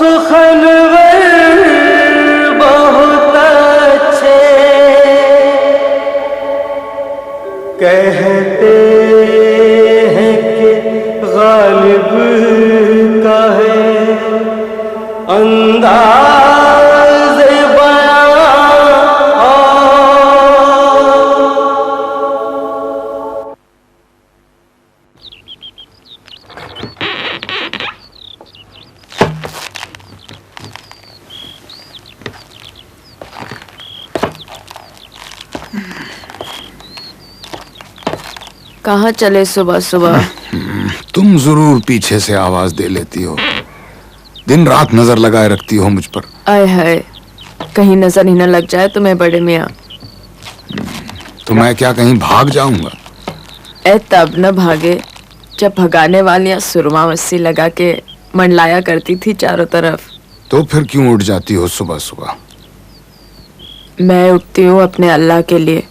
सुखनवर बहुत अच्छे कहते हैं कि गालिब का है अंदाज़ बयां। कहाँ चले सुबह सुबह? तुम जरूर पीछे से आवाज दे लेती हो, दिन रात नजर लगाए रखती हो मुझ पर। आय हाय, कहीं नजर ही न लग जाए तुम्हें बड़े मियाँ। तो मैं क्या कहीं भाग जाऊंगा? ए तब न भागे जब भगाने वालियाँ सुरमा मस्सी लगा के मंडलाया करती थी चारों तरफ। तो फिर क्यों उठ जाती हो सुबह सुबह? मैं उठती हूँ अपने अल्लाह के लिए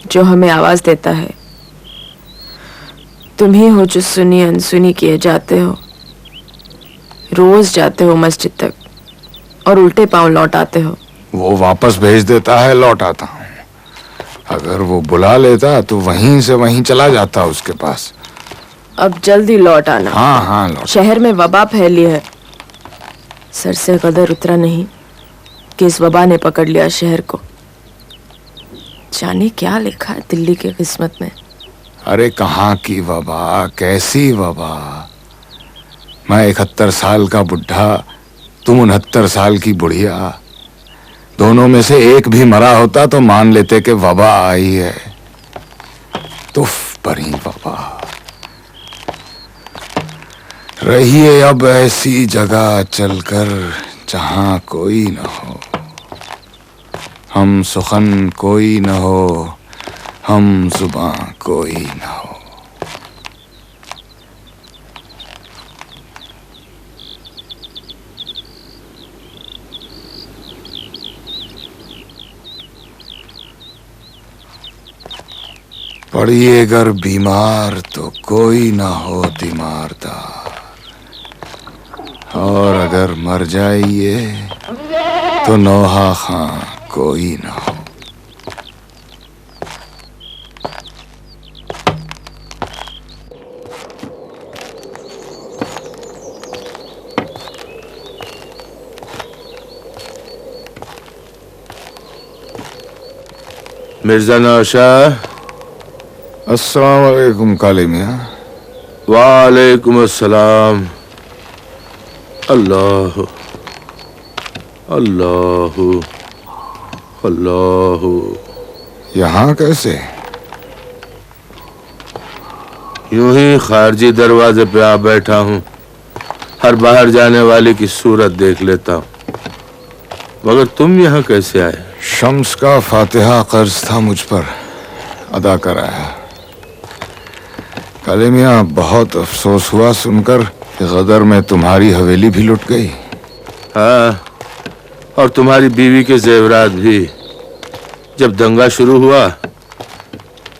जो हमें आवाज देता है। तुम ही हो जो सुनी अनसुनी किए जाते हो, रोज जाते हो मस्जिद तक और उल्टे पांव लौट आते हो। वो वापस भेज देता है, लौट आता हूँ। अगर वो बुला लेता तो वहीं से वहीं चला जाता उसके पास। अब जल्दी लौट आना। हाँ हाँ लौट। शहर में वबा फैली है, सर से कदर उतरा नहीं कि इस वबा ने पकड़ लिया शहर को। जाने क्या लिखा है दिल्ली की किस्मत में। अरे कहाँ की वबा, कैसी वबा? मैं 71 साल का बुढ़ा, तुम 69 साल की बुढ़िया। दोनों में से एक भी मरा होता तो मान लेते कि वबा आई है। तुफ भरी वबा। रहिए अब ऐसी जगह चलकर जहां कोई न हो, हम सुखन कोई न हो, हम जुबां कोई न हो। पड़िए अगर बीमार तो कोई ना हो तीमारदार, और अगर मर जाइए तो नौहा खां कोई ना हो। मिर्जा नौशाद। अस्सलाम वालेकुम काले मियाँ। वालेकुम अस्सलाम। अल्लाह अल्लाह अल्लाह। यहाँ कैसे? यूं ही खारजी दरवाजे पे आ बैठा हूँ, हर बाहर जाने वाले की सूरत देख लेता हूँ। मगर तुम यहाँ कैसे आए? शम्स का फातिहा कर्ज था मुझ पर, अदा कराया। काले मियाँ बहुत अफसोस हुआ सुनकर कि गदर में तुम्हारी हवेली भी लुट गई। हाँ, और तुम्हारी बीवी के जेवरात भी। जब दंगा शुरू हुआ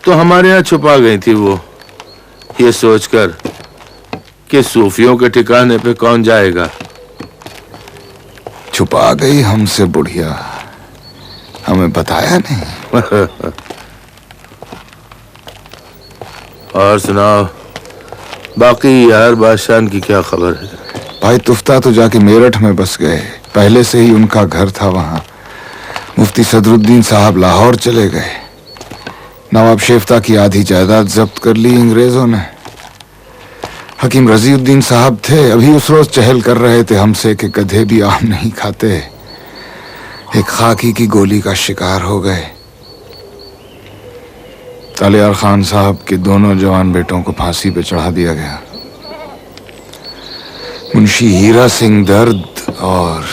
तो हमारे यहाँ छुपा गई थी वो, ये सोचकर कि सूफियों के ठिकाने पे कौन जाएगा। छुपा गई हमसे बुढ़िया, हमें बताया नहीं। और सुनाओ, बाकी यार बादशाह की क्या खबर है? भाई तुफ्ता तो जाके मेरठ में बस गए, पहले से ही उनका घर था वहां। मुफ्ती सदरुद्दीन साहब लाहौर चले गए। नवाब शेफ्ता की आधी जायदाद जब्त कर ली अंग्रेजों ने। हकीम रजीउद्दीन साहब थे, अभी उस रोज चहल कर रहे थे हमसे कि गधे भी आम नहीं खाते। एक खाकी की गोली का शिकार हो गए। तालियार खान साहब के दोनों जवान बेटों को फांसी पे चढ़ा दिया गया। मुंशी हीरा सिंह दर्द और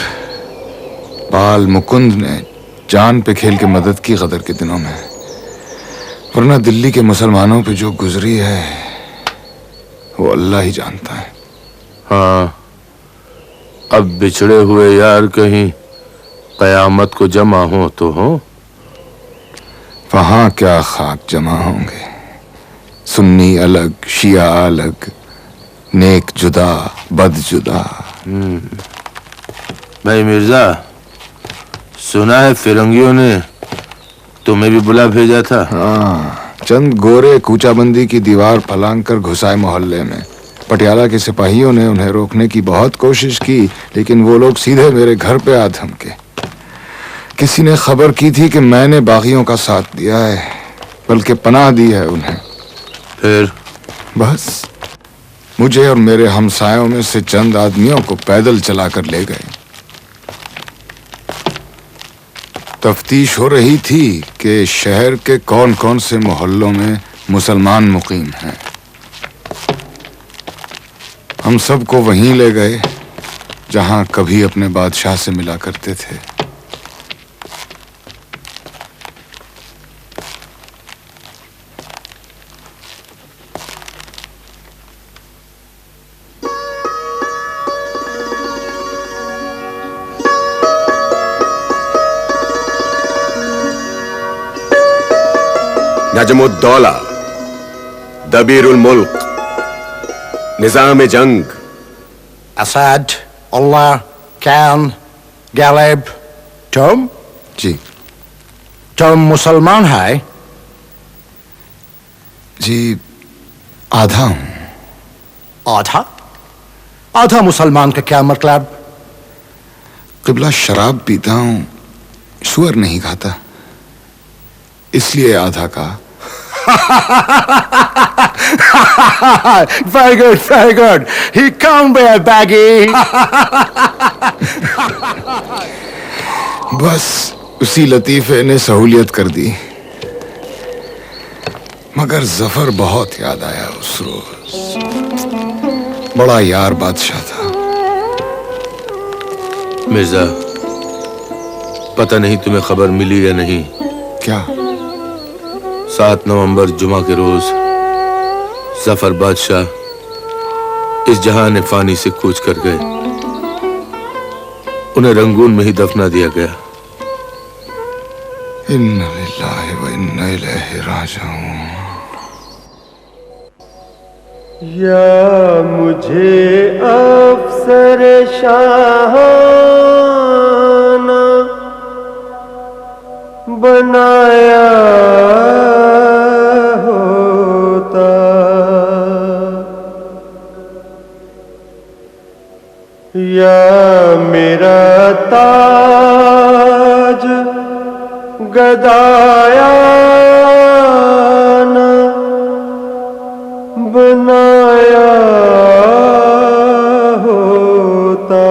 बाल मुकुंद ने जान पे खेल के मदद की गदर के दिनों में, वरना दिल्ली के मुसलमानों पे जो गुजरी है वो अल्लाह ही जानता है। हाँ, अब बिछड़े हुए यार कहीं कयामत को जमा हो तो हो। वहां क्या खाक जमा होंगे। सुन्नी अलग, शिया अलग, नेक जुदा, बद जुदा। भाई मिर्जा, सुना है फिरंगियों ने तुम्हें भी बुला भेजा था। हाँ, चंद गोरे कूचाबंदी की दीवार फलांग कर घुसाए मोहल्ले में। पटियाला के सिपाहियों ने उन्हें रोकने की बहुत कोशिश की, लेकिन वो लोग सीधे मेरे घर पे आ धमके। किसी ने खबर की थी कि मैंने बागियों का साथ दिया है, बल्कि पनाह दी है उन्हें। फिर बस मुझे और मेरे हमसायों में से चंद आदमियों को पैदल चलाकर ले गए। तफ्तीश हो रही थी कि शहर के कौन कौन से मोहल्लों में मुसलमान मुकीम हैं। हम सबको वहीं ले गए जहां कभी अपने बादशाह से मिला करते थे। नजमुद्दौला, दबीरुल मुल्क, निजाम जंग, असद, अल्लाह, कैन, गैलिब। तुम जी मुसलमान है? जी, आधा हूं। आधा? आधा मुसलमान का क्या मतलब? क़िबला शराब पीता हूं, सुअर नहीं खाता, इसलिए आधा का। Very good, very good. He can't be a baggy. बस उसी लतीफे ने सहूलियत कर दी, मगर जफर बहुत याद आया उस रोज। बड़ा यार बादशाह था। मिर्जा, पता नहीं तुम्हें खबर मिली या नहीं। क्या? 7 नवंबर जुमा के रोज जफर बादशाह इस जहान फानी से कूच कर गए। उन्हें रंगून में ही दफना दिया गया। इन्ना लिल्लाहि व इन्ना इलैहि राजिऊन। या मुझे अफसर शाहाना बनाया होता, या मेरा ताज गदाया न बनाया होता।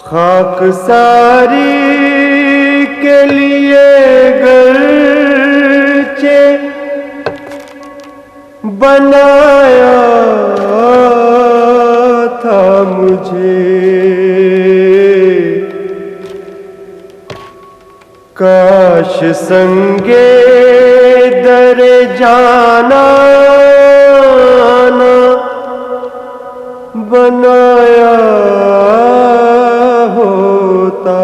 खाकसारी के लिए गरचे बनाया था मुझे, काश संगे दर जाना न बनाया होता।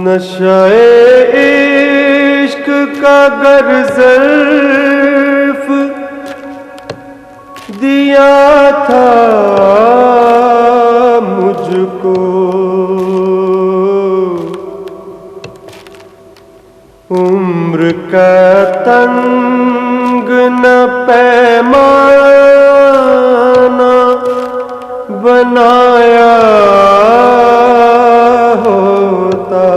नशाए इश्क का गर ज़र्फ़ दिया था मुझको, उम्र का तंग न पैमाना बनाया होता।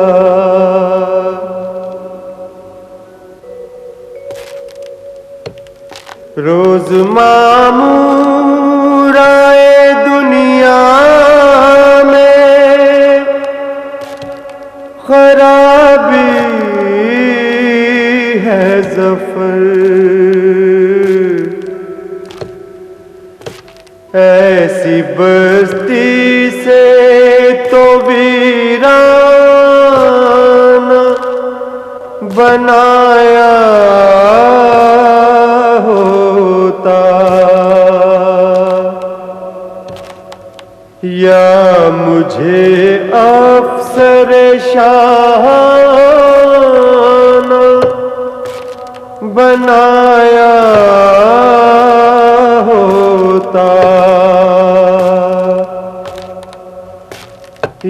रोज मामूर आए दुनिया में खराबी है ज़फ़र, ऐसी बस्ती से तो वीराना बनाया होता। या मुझे अफ़सोस परेशान बनाया होता,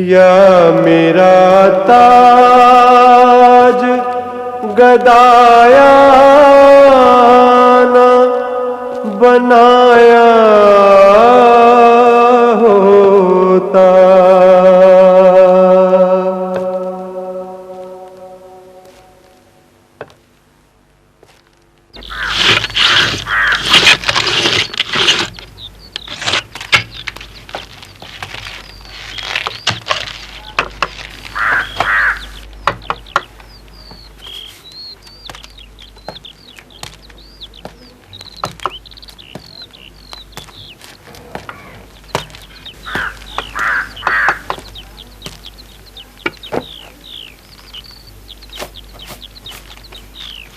या मेरा ताज गदाया ना बनाया होता।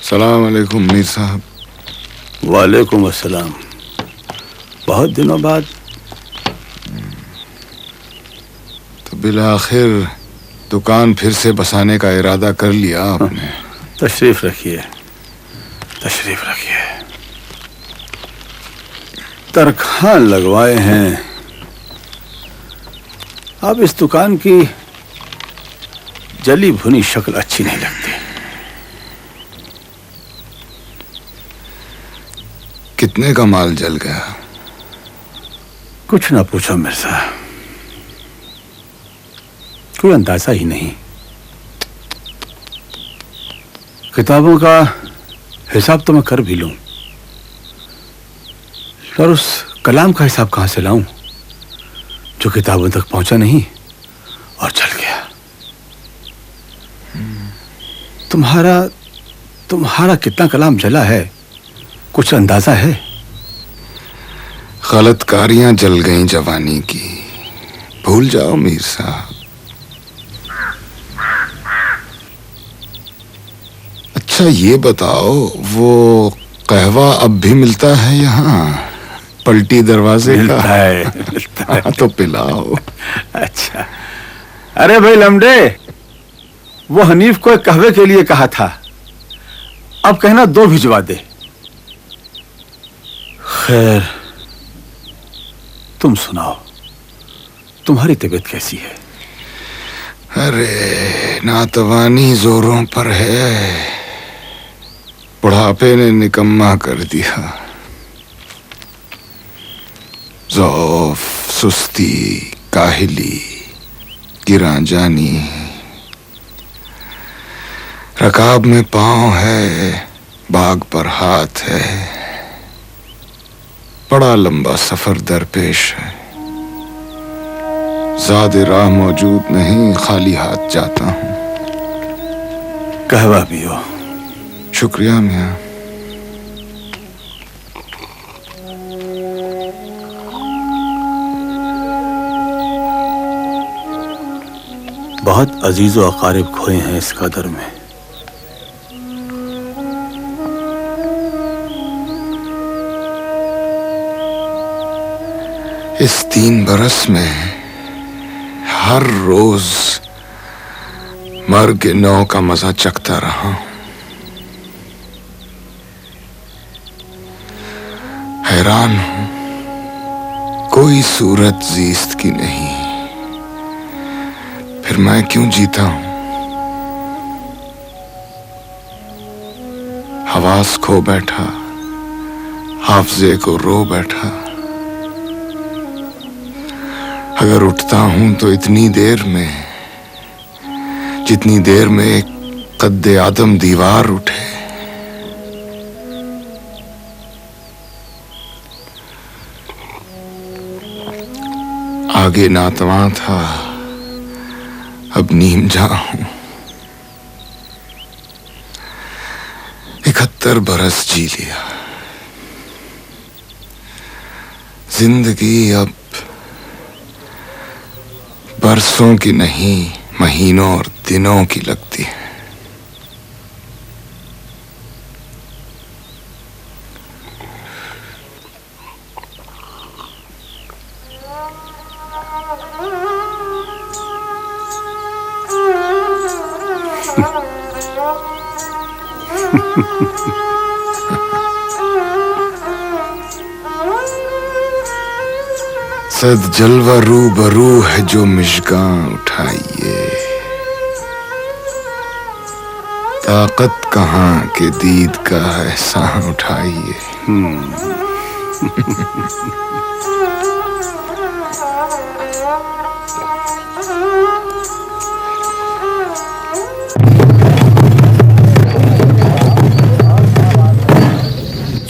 सलाम अलैकुम मीर साहब। वालेकुम अस्सलाम। बहुत दिनों बाद। तो बिलाखिर दुकान फिर से बसाने का इरादा कर लिया आपने? तशरीफ रखिए, तशरीफ रखिए। तरखान लगवाए हैं। अब इस दुकान की जली भुनी शक्ल अच्छी नहीं लगती। कितने का माल जल गया? कुछ ना पूछो मिर्जा, कोई अंदाजा ही नहीं। किताबों का हिसाब तो मैं कर भी लूं, पर उस कलाम का हिसाब कहां से लाऊं जो किताबों तक पहुंचा नहीं और जल गया। तुम्हारा कितना कलाम जला है, कुछ अंदाजा है? गलतकारियां जल गईं जवानी की, भूल जाओ मीर साहब। अच्छा ये बताओ, वो कहवा अब भी मिलता है यहाँ पलटी दरवाजे मिलता का? मिलता है। तो पिलाओ। अच्छा। अरे भाई लमडे, वो हनीफ को एक कहवे के लिए कहा था, अब कहना 2 भिजवा दे। खैर, तुम सुनाओ, तुम्हारी तबीयत कैसी है? अरे नातवानी जोरों पर है, बुढ़ापे ने निकम्मा कर दिया। ज़ौफ, सुस्ती, काहिली, गिरा जानी, रकाब में पांव है, बाग पर हाथ है, बड़ा लंबा सफर दरपेश है। ज़्यादा राह मौजूद नहीं, खाली हाथ जाता हूं। कहवा पियो। शुक्रिया मियां। बहुत अजीज़ो अकारिब खोए हैं इस कदर में। इस 3 बरस में हर रोज मर के नौ का मजा चखता रहा। हैरान हूं, कोई सूरत जीस्त की नहीं, फिर मैं क्यों जीता हूं? हवास खो बैठा, हाफजे को रो बैठा। अगर उठता हूं तो इतनी देर में, जितनी देर में एक कद्दे आदम दीवार उठे। आगे नातवा था, अब नीम जा हूं। 71 बरस जी लिया। जिंदगी अब बरसों की नहीं, महीनों और दिनों की लगती है। सद जलवा रूबरू है जो मिशगां उठाइए, ताकत कहाँ के दीद का एहसान उठाइए।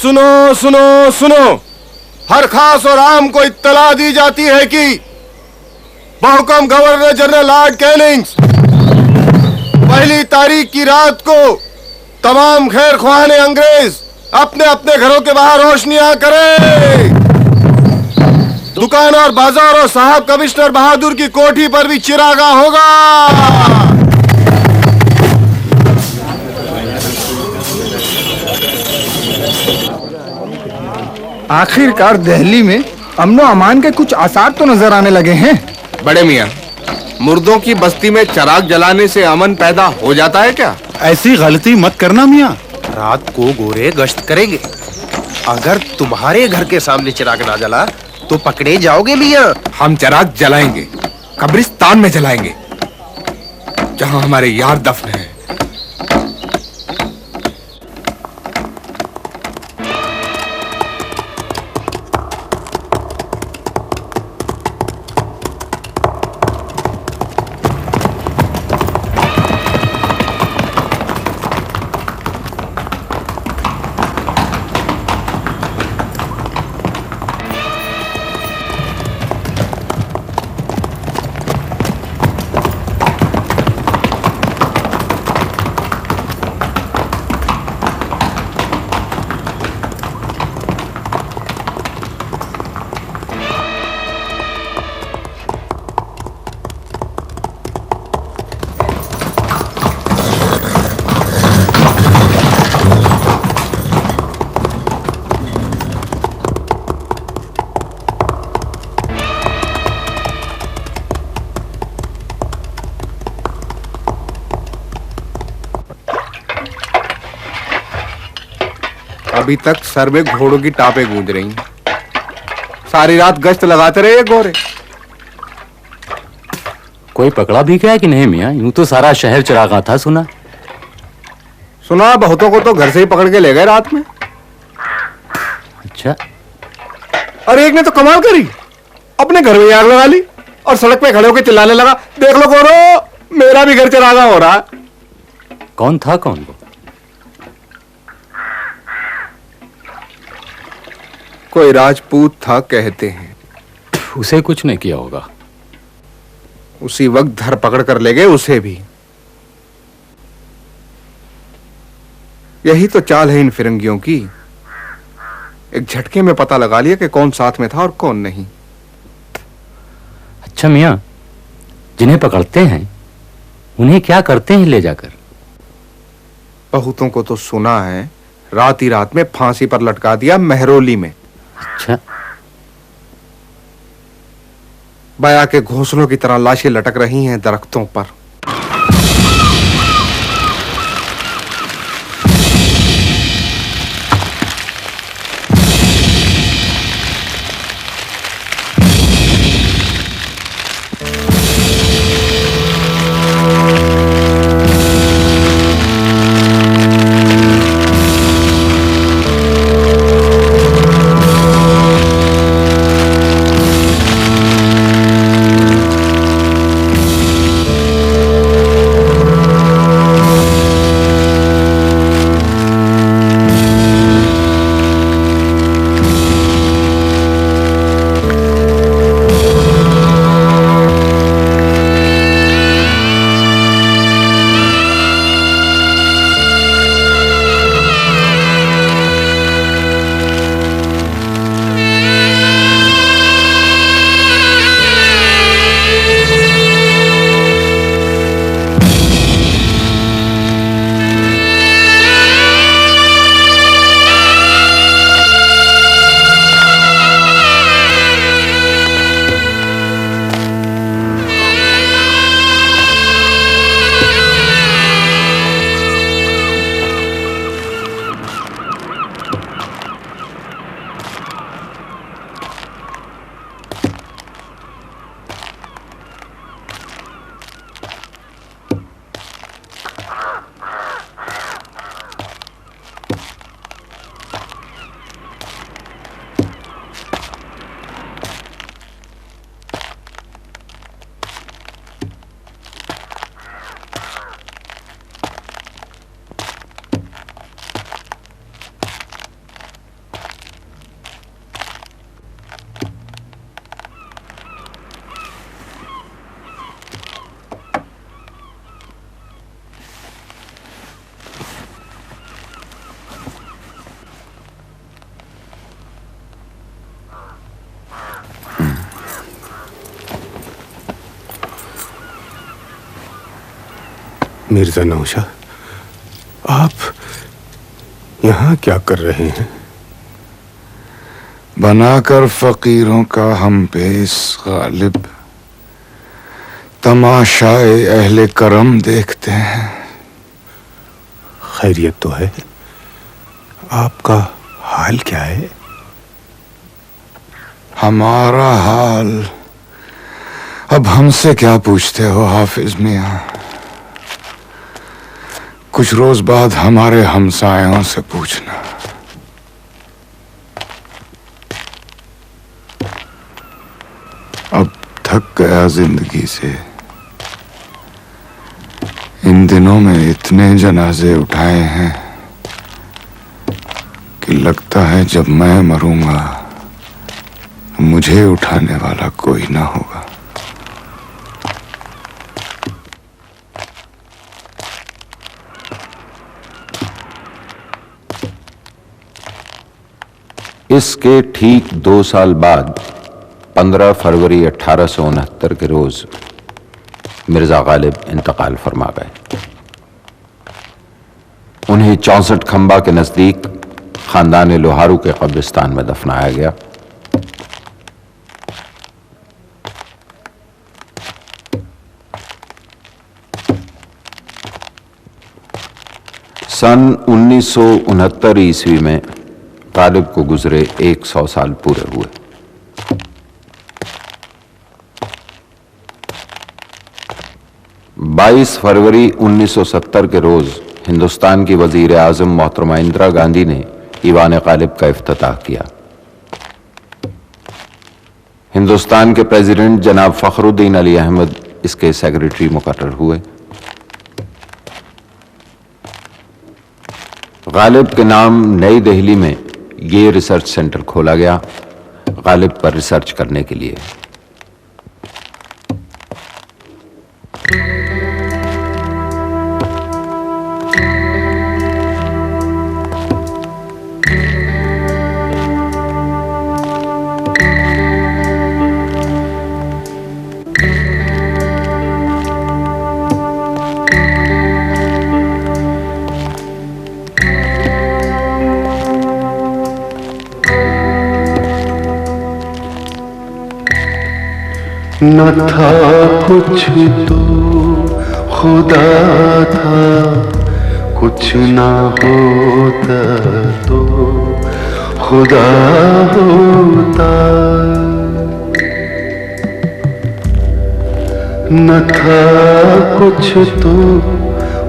सुनो सुनो सुनो, हर खास और आम को इत्तला दी जाती है कि बहुकम गवर्नर जनरल लॉर्ड कैनिंग्स 1 तारीख की रात को तमाम खैर ख्वाहाने अंग्रेज अपने अपने घरों के बाहर रोशनियां करें। दुकान और बाजार और साहब कमिश्नर बहादुर की कोठी पर भी चिरागा होगा। आखिरकार दिल्ली में अमनो अमान के कुछ आसार तो नजर आने लगे हैं। बड़े मियाँ, मुर्दों की बस्ती में चराग जलाने से अमन पैदा हो जाता है क्या? ऐसी गलती मत करना मियाँ। रात को गोरे गश्त करेंगे। अगर तुम्हारे घर के सामने चिराग ना जला तो पकड़े जाओगे मियाँ। हम चराग जलाएंगे, कब्रिस्तान में जलाएंगे, जहाँ हमारे यार दफन हैं। अभी तक सर में घोड़ों की टापें गूंज रही हैं। सारी रात गश्त लगाते रहे ये गोरे। कोई पकड़ा भी गया कि नहीं मियाँ? यूं तो सारा शहर चिरागा था सुना। सुना बहुतों को तो घर से ही पकड़ के ले गए रात में। अच्छा। और एक ने तो कमाल करी, अपने घर में आग लगा ली और सड़क पे खड़े होकर चिल्लाने लगा, देख लो गोरो, मेरा भी घर चिरागा हो रहा। कौन था कौन वो? कोई राजपूत था कहते हैं। उसे कुछ नहीं किया होगा। उसी वक्त धर पकड़ कर ले गए उसे भी। यही तो चाल है इन फिरंगियों की। एक झटके में पता लगा लिया कि कौन साथ में था और कौन नहीं। अच्छा मियाँ, जिन्हें पकड़ते हैं उन्हें क्या करते हैं ले जाकर? बहुतों को तो सुना है रात ही रात में फांसी पर लटका दिया मेहरौली में। अच्छा। बया के घोंसलों की तरह लाशें लटक रही हैं दरख्तों पर। मिर्जा नौशा, आप यहाँ क्या कर रहे हैं? बनाकर फकीरों का हम पेश गालिब तमाशाए अहले करम देखते हैं। खैरियत तो है, आपका हाल क्या है? हमारा हाल अब हमसे क्या पूछते हो हाफिज मियां? कुछ रोज बाद हमारे हमसायों से पूछना। अब थक गया जिंदगी से। इन दिनों में इतने जनाजे उठाए हैं कि लगता है जब मैं मरूंगा मुझे उठाने वाला कोई ना होगा। इसके ठीक 2 साल बाद 15 फरवरी 1869 के रोज मिर्जा गालिब इंतकाल फरमा गए। उन्हें 64 खंबा के नजदीक खानदान लोहारू के कब्रिस्तान में दफनाया गया। सन 1969 ईस्वी में गालिब को गुजरे 100 साल पूरे हुए। बाईस फरवरी 1970 के रोज हिंदुस्तान की वजीर आजम मोहतरमा इंदिरा गांधी ने ईवान गालिब का इफ्तिताह किया। हिंदुस्तान के प्रेसिडेंट जनाब फखरुद्दीन अली अहमद इसके सेक्रेटरी मुकर्रर हुए। गालिब के नाम नई दिल्ली में ये रिसर्च सेंटर खोला गया गालिब पर रिसर्च करने के लिए। न था कुछ तो खुदा था, कुछ ना होता तो खुदा होता। न था कुछ तो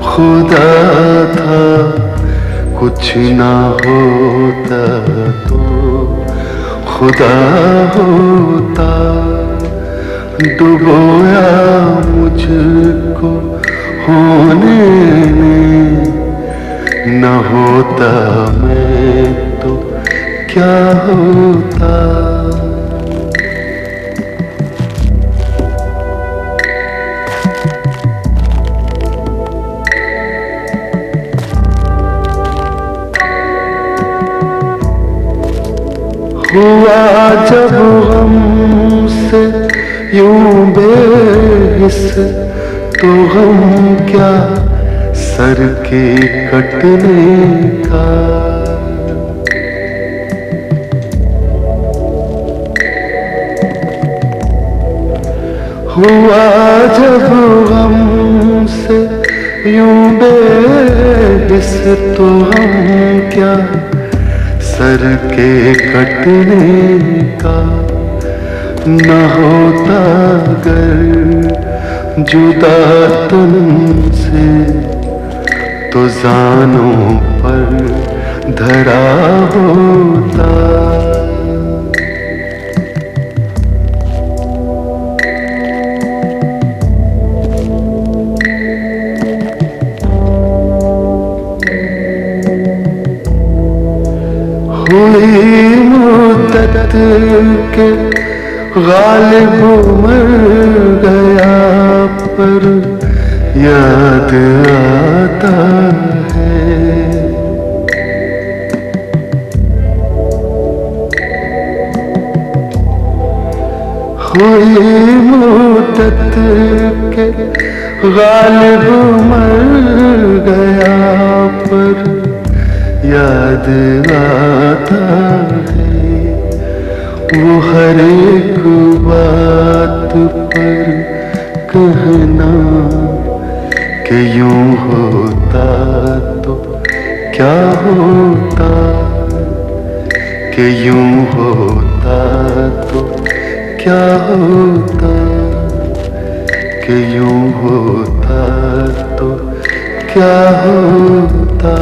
खुदा था, कुछ ना होता तो खुदा होता। डुबोया मुझको होने में, न होता मैं तो क्या होता। हुआ जब हमसे यूं बेहिस तो हम क्या सर के कटने का। हुआ जब हमसे यूं बेहिस तो हम क्या सर के कटने का। न होता अगर जुदा तुमसे तो जानों पर धरा होता। हुई मुद्दत के गालिब मर गया पर याद आता है। हुई मुद्दत के गालिब मर याद आता है वो हर एक बात पर कहना कि यूं होता तो क्या होता, कि यूं होता तो क्या होता, कि यूं होता तो क्या होता।